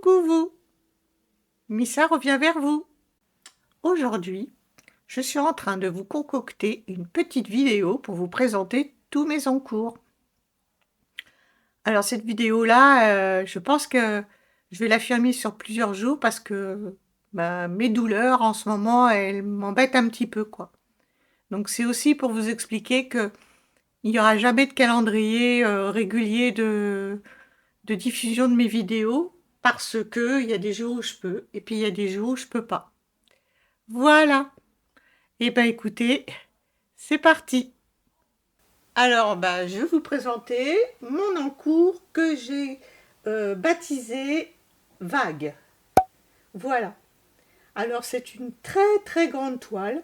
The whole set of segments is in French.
Coucou vous, Missa revient vers vous. Aujourd'hui, je suis en train de vous concocter une petite vidéo pour vous présenter tous mes encours. Alors cette vidéo-là, je pense que je vais la filmer sur plusieurs jours parce que mes douleurs en ce moment, elles m'embêtent un petit peu, quoi. Donc c'est aussi pour vous expliquer que il n'y aura jamais de calendrier régulier de diffusion de mes vidéos parce que il y a des jours où je peux et puis il y a des jours où je peux pas. Voilà. Eh ben écoutez, c'est parti. Alors je vais vous présenter mon encours que j'ai baptisé Vague. Voilà. Alors c'est une très très grande toile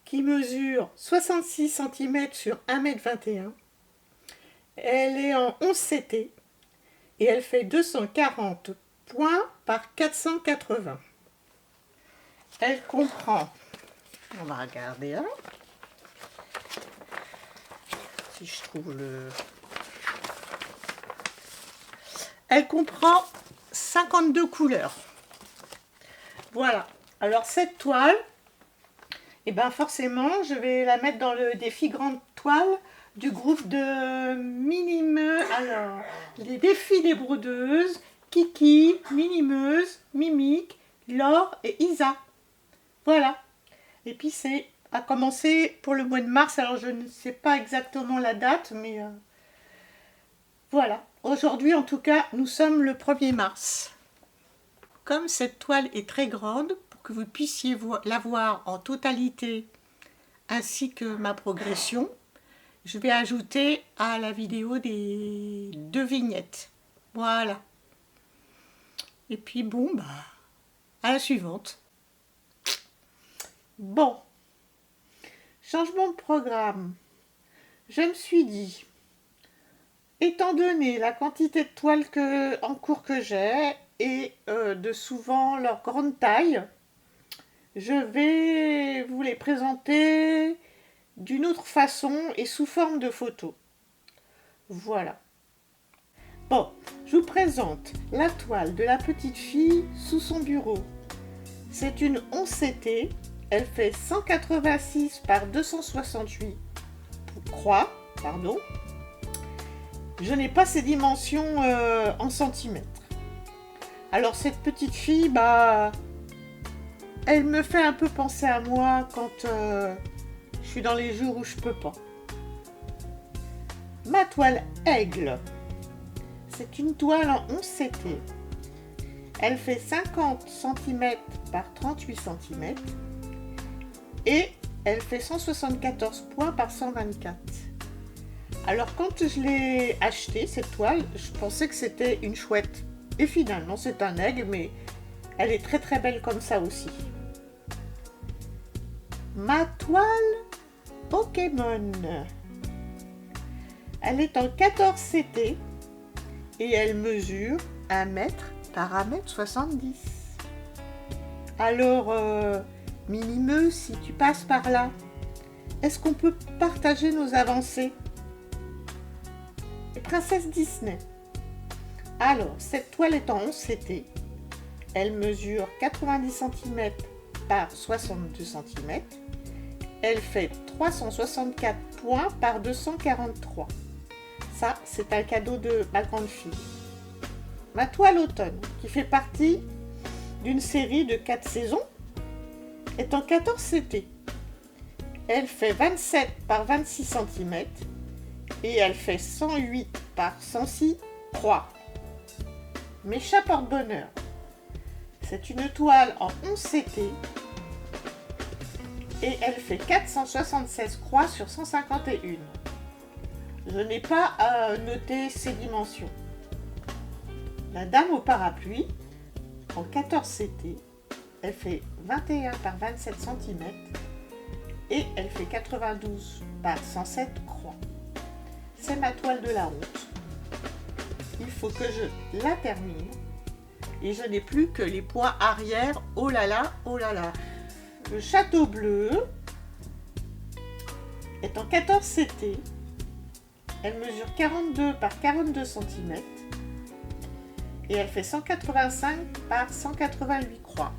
qui mesure 66 cm sur 1,21 m. Elle est en 11 CT et elle fait 240 points par 480. Elle comprend, on va regarder là, si je trouve le... Elle comprend 52 couleurs. Voilà. Alors cette toile, et forcément, je vais la mettre dans le défi grande toile du groupe de Minimeux. Alors, les défis des brodeuses, Kiki, Minimeuse, Mimique, Laure et Isa. Voilà. Et puis c'est à commencer pour le mois de mars. Alors je ne sais pas exactement la date, mais voilà. Aujourd'hui en tout cas, nous sommes le 1er mars. Comme cette toile est très grande, pour que vous puissiez la voir en totalité, ainsi que ma progression, je vais ajouter à la vidéo des 2 vignettes. Voilà. Et puis à la suivante. Bon. Changement de programme. Je me suis dit, étant donné la quantité de toiles en cours que j'ai et de souvent leur grande taille, je vais vous les présenter d'une autre façon et sous forme de photos. Voilà. Bon, je vous présente la toile de la petite fille sous son bureau. C'est une 11 CT, elle fait 186 par 268 croix, pardon. Je n'ai pas ces dimensions en centimètres. Alors cette petite fille, elle me fait un peu penser à moi quand je suis dans les jours où je peux pas. Ma toile aigle, c'est une toile en 11 CT. Elle fait 50 cm par 38 cm et elle fait 174 points par 124. Alors quand je l'ai achetée, cette toile, je pensais que c'était une chouette. Et finalement c'est un aigle, mais elle est très très belle comme ça aussi. Ma toile Pokémon. Elle est en 14 CT et elle mesure 1 m par 1,70 m. Alors, Minimeux, si tu passes par là, est-ce qu'on peut partager nos avancées? Princesse Disney. Alors, cette toile est en 11 CT. Elle mesure 90 cm par 62 cm. Elle fait 364 points par 243. Ça, c'est un cadeau de ma grande fille. Ma toile automne, qui fait partie d'une série de 4 saisons, est en 14 CT. Elle fait 27 par 26 cm et elle fait 108 par 106 croix. Mes chats porte-bonheur. C'est une toile en 11 CT et elle fait 476 croix sur 151. Je n'ai pas à noter ses dimensions. La dame au parapluie, en 14 CT, elle fait 21 par 27 cm et elle fait 92 par 107 croix. C'est ma toile de la honte. Il faut que je la termine et je n'ai plus que les points arrière. Oh là là, oh là là. Le château bleu est en 14 CT. Elle mesure 42 par 42 cm et elle fait 185 par 188 croix.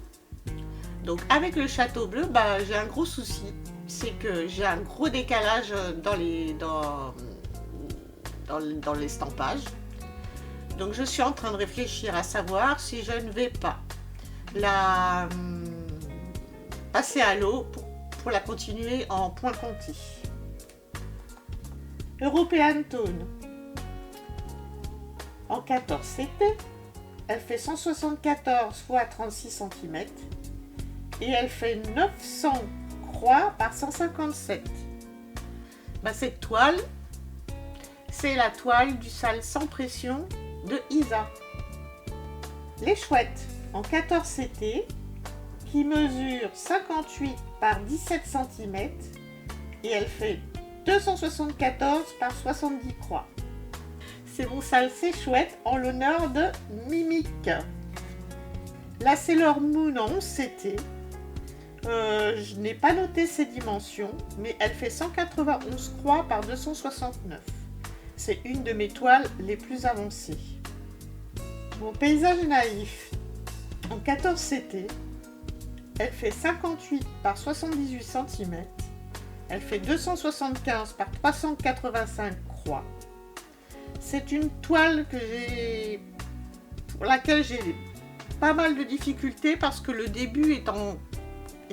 Donc avec le château bleu, bah, j'ai un gros souci, c'est que j'ai un gros décalage dans l'estampage. Donc je suis en train de réfléchir à savoir si je ne vais pas la passer à l'eau pour la continuer en point conti. European Tone. En 14 CT, elle fait 174 x 36 cm et elle fait 900 croix par 157. Bah, cette toile, c'est la toile du sale sans pression de Isa. Les chouettes en 14 CT qui mesure 58 par 17 cm et elle fait 274 par 70 croix. C'est mon salsé chouette en l'honneur de Mimique. La Sailor Moon en 11 CT. Je n'ai pas noté ses dimensions, mais elle fait 191 croix par 269. C'est une de mes toiles les plus avancées. Mon paysage naïf en 14 CT. Elle fait 58 par 78 cm. Elle fait 275 par 385 croix. C'est une toile pour laquelle j'ai pas mal de difficultés parce que le début est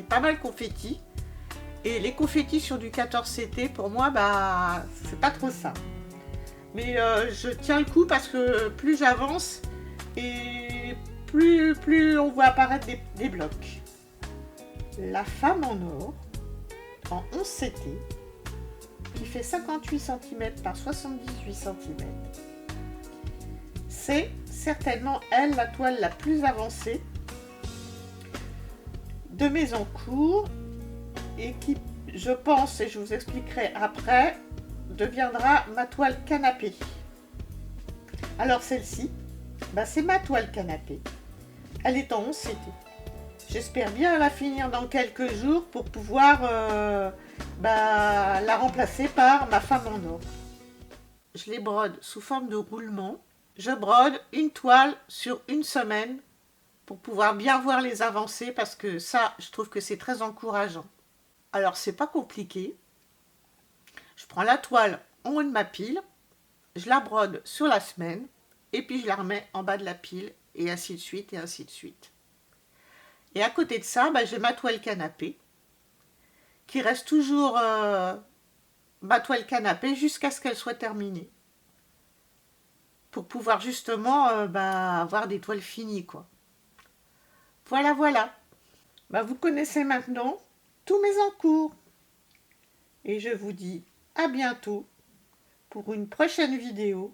pas mal confetti. Et les confettis sur du 14 CT, pour moi, bah, c'est pas trop ça. Mais je tiens le coup parce que plus j'avance et plus on voit apparaître des blocs. La femme en or, en 11 CT, qui fait 58 cm par 78 cm. C'est certainement elle la toile la plus avancée de mes encours et qui, je pense, et je vous expliquerai après, deviendra ma toile canapé. Alors celle-ci, bah, c'est ma toile canapé. Elle est en 11 CT. J'espère bien la finir dans quelques jours pour pouvoir la remplacer par ma femme en or. Je les brode sous forme de roulement. Je brode une toile sur une semaine pour pouvoir bien voir les avancées parce que ça, je trouve que c'est très encourageant. Alors, c'est pas compliqué. Je prends la toile en haut de ma pile, je la brode sur la semaine et puis je la remets en bas de la pile et ainsi de suite et ainsi de suite. Et à côté de ça, j'ai ma toile canapé qui reste toujours ma toile canapé jusqu'à ce qu'elle soit terminée. Pour pouvoir justement avoir des toiles finies, quoi. Voilà. Vous connaissez maintenant tous mes encours. Et je vous dis à bientôt pour une prochaine vidéo.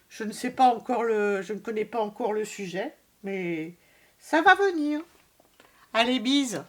Je ne connais pas encore le sujet, mais ça va venir. Allez, bise!